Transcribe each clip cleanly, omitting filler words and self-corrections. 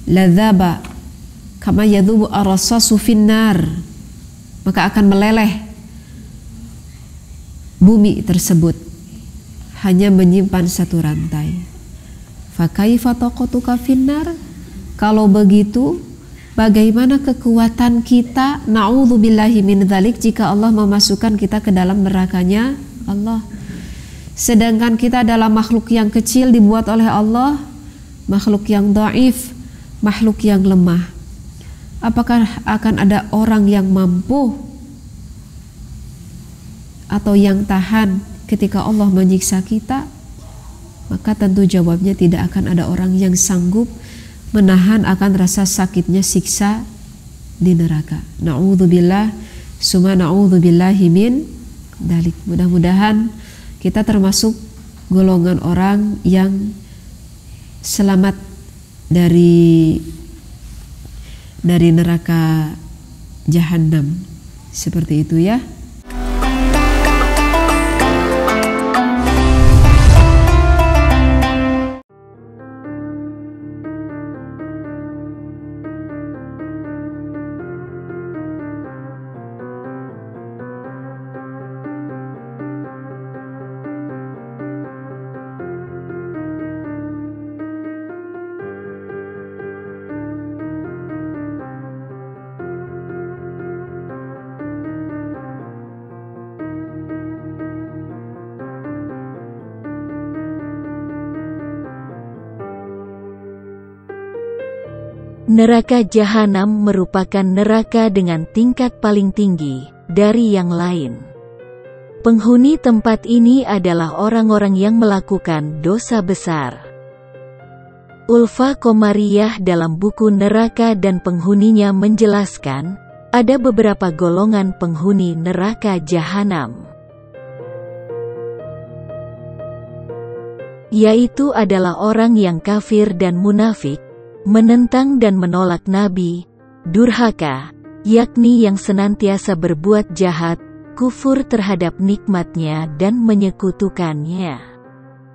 ladzaba kama yadhubu ar-rasasu finnar, maka akan meleleh bumi tersebut, hanya menyimpan satu rantai. Fa kaifa taqatuka finnar, kalau begitu bagaimana kekuatan kita, na'udzubillahi min dzalik, jika Allah memasukkan kita ke dalam nerakanya Allah. Sedangkan kita adalah makhluk yang kecil dibuat oleh Allah, makhluk yang dhaif, makhluk yang lemah. Apakah akan ada orang yang mampu atau yang tahan ketika Allah menyiksa kita? Maka tentu jawabnya tidak akan ada orang yang sanggup menahan akan rasa sakitnya siksa di neraka. Na'udzubillah summa na'udzubillahi min dzalik. Mudah-mudahan kita termasuk golongan orang yang selamat dari neraka Jahannam. Seperti itu ya. Neraka Jahanam merupakan neraka dengan tingkat paling tinggi dari yang lain. Penghuni tempat ini adalah orang-orang yang melakukan dosa besar. Ulfa Qomariyah dalam buku Neraka dan Penghuninya menjelaskan, ada beberapa golongan penghuni neraka Jahanam, yaitu adalah orang yang kafir dan munafik, menentang dan menolak Nabi, durhaka, yakni yang senantiasa berbuat jahat, kufur terhadap nikmatnya dan menyekutukannya.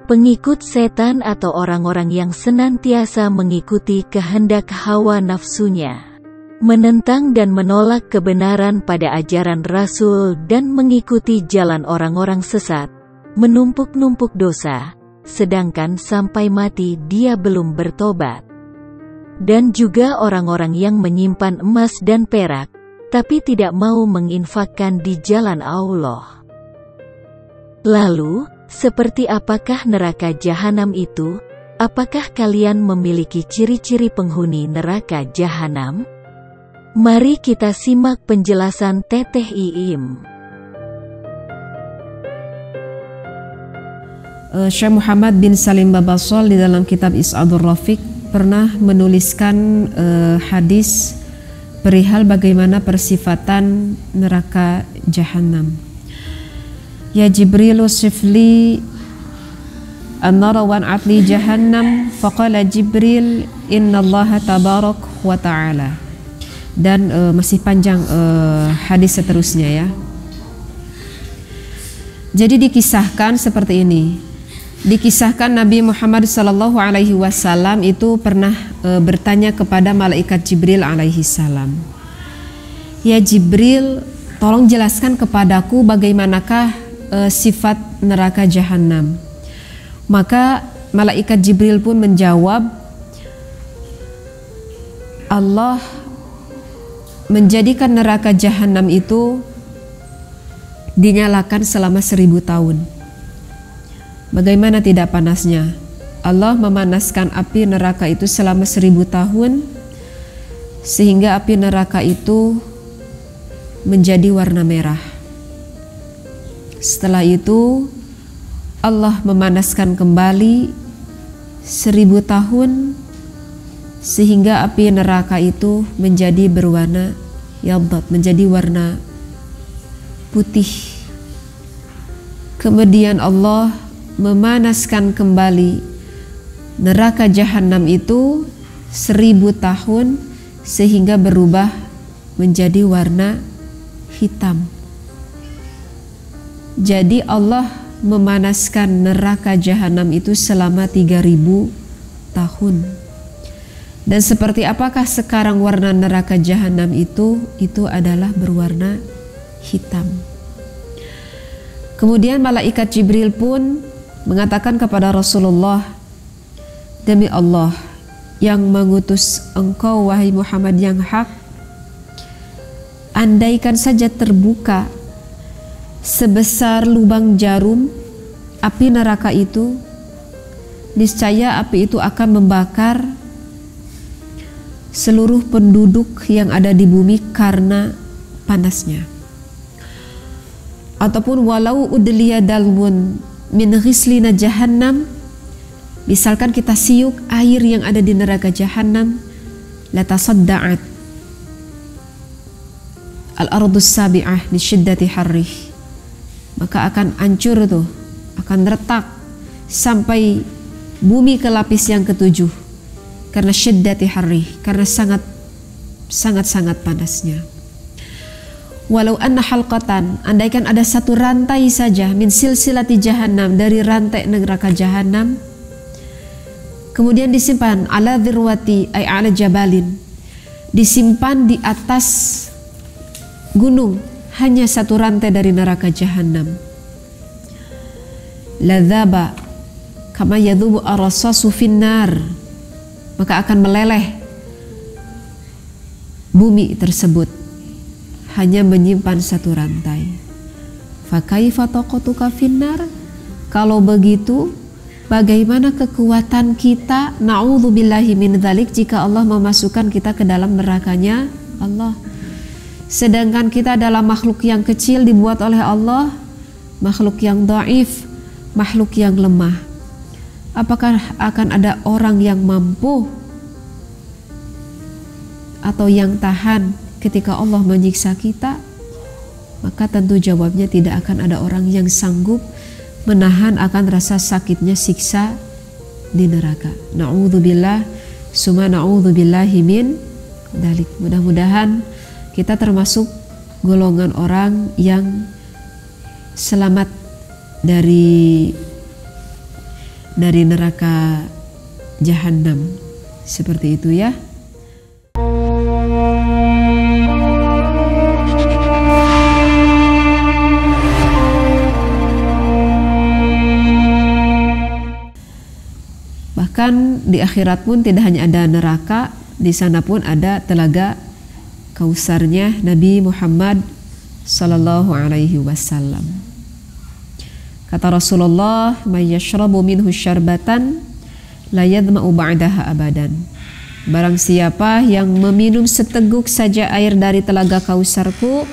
Pengikut setan atau orang-orang yang senantiasa mengikuti kehendak hawa nafsunya, menentang dan menolak kebenaran pada ajaran Rasul dan mengikuti jalan orang-orang sesat, menumpuk-numpuk dosa, sedangkan sampai mati dia belum bertobat. Dan juga orang-orang yang menyimpan emas dan perak, tapi tidak mau menginfakkan di jalan Allah. Lalu, seperti apakah neraka Jahanam itu? Apakah kalian memiliki ciri-ciri penghuni neraka Jahanam? Mari kita simak penjelasan Teteh Iim. Syekh Muhammad bin Salim Babasol di dalam kitab Is'adur Rafiq pernah menuliskan hadis perihal bagaimana persifatan neraka Jahannam. Ya Jibrilu sifli an-nara wa atli Jahannam, faqala Jibril innallaha tabarak wa ta'ala. Dan masih panjang hadis seterusnya ya. Jadi dikisahkan seperti ini. Dikisahkan Nabi Muhammad SAW itu pernah bertanya kepada malaikat Jibril alaihi salam, ya Jibril, tolong jelaskan kepadaku bagaimanakah sifat neraka Jahannam. Maka malaikat Jibril pun menjawab, Allah menjadikan neraka Jahannam itu dinyalakan selama 1000 tahun. Bagaimana tidak panasnya? Allah memanaskan api neraka itu selama 1000 tahun, sehingga api neraka itu menjadi warna merah. Setelah itu Allah memanaskan kembali 1000 tahun, sehingga api neraka itu menjadi berwarna yadad, menjadi warna putih. Kemudian Allah memanaskan kembali neraka Jahannam itu 1000 tahun, sehingga berubah menjadi warna hitam. Jadi Allah memanaskan neraka Jahannam itu selama 3000 tahun. Dan seperti apakah sekarang warna neraka jahanam itu? Itu adalah berwarna hitam. Kemudian malaikat Jibril pun mengatakan kepada Rasulullah, demi Allah yang mengutus engkau wahai Muhammad yang hak, andaikan saja terbuka sebesar lubang jarum api neraka itu, niscaya api itu akan membakar seluruh penduduk yang ada di bumi karena panasnya. Ataupun walau udliya dalmun min ghislina jahannam, misalkan kita siuk air yang ada di neraka jahanam, latasadda'at al-ardus sabi'ah min syiddati harrih, maka akan hancur tuh, akan retak sampai bumi ke lapis yang ketujuh karena syiddati harrih, karena sangat panasnya. Walau anna halqatan, andaikan ada satu rantai saja, min silsilati jahannam, dari rantai neraka jahanam, kemudian disimpan ala dzirwati ay ala jabalin, disimpan di atas gunung, hanya satu rantai dari neraka jahanam, ladzaba kama yadhubu ar-rasasu finnar, maka akan meleleh bumi tersebut, hanya menyimpan satu rantai. Fakaifa taqatuka finnar, kalau begitu bagaimana kekuatan kita, na'udzubillahi min dzalik, jika Allah memasukkan kita ke dalam nerakanya Allah. Sedangkan kita adalah makhluk yang kecil dibuat oleh Allah, makhluk yang dhaif, makhluk yang lemah. Apakah akan ada orang yang mampu atau yang tahan ketika Allah menyiksa kita? Maka tentu jawabnya tidak akan ada orang yang sanggup menahan akan rasa sakitnya siksa di neraka. Na'udzubillah summa na'udzubillahi min dzalik. Mudah-mudahan kita termasuk golongan orang yang selamat dari neraka jahanam. Seperti itu ya. Bahkan di akhirat pun tidak hanya ada neraka, di sana pun ada telaga kausarnya Nabi Muhammad sallallahu alaihi wasallam. Kata Rasulullah, "May yashrabu minhu syarbatan la yadma'u ba'daha abadan." Barang siapa yang meminum seteguk saja air dari telaga kausarku,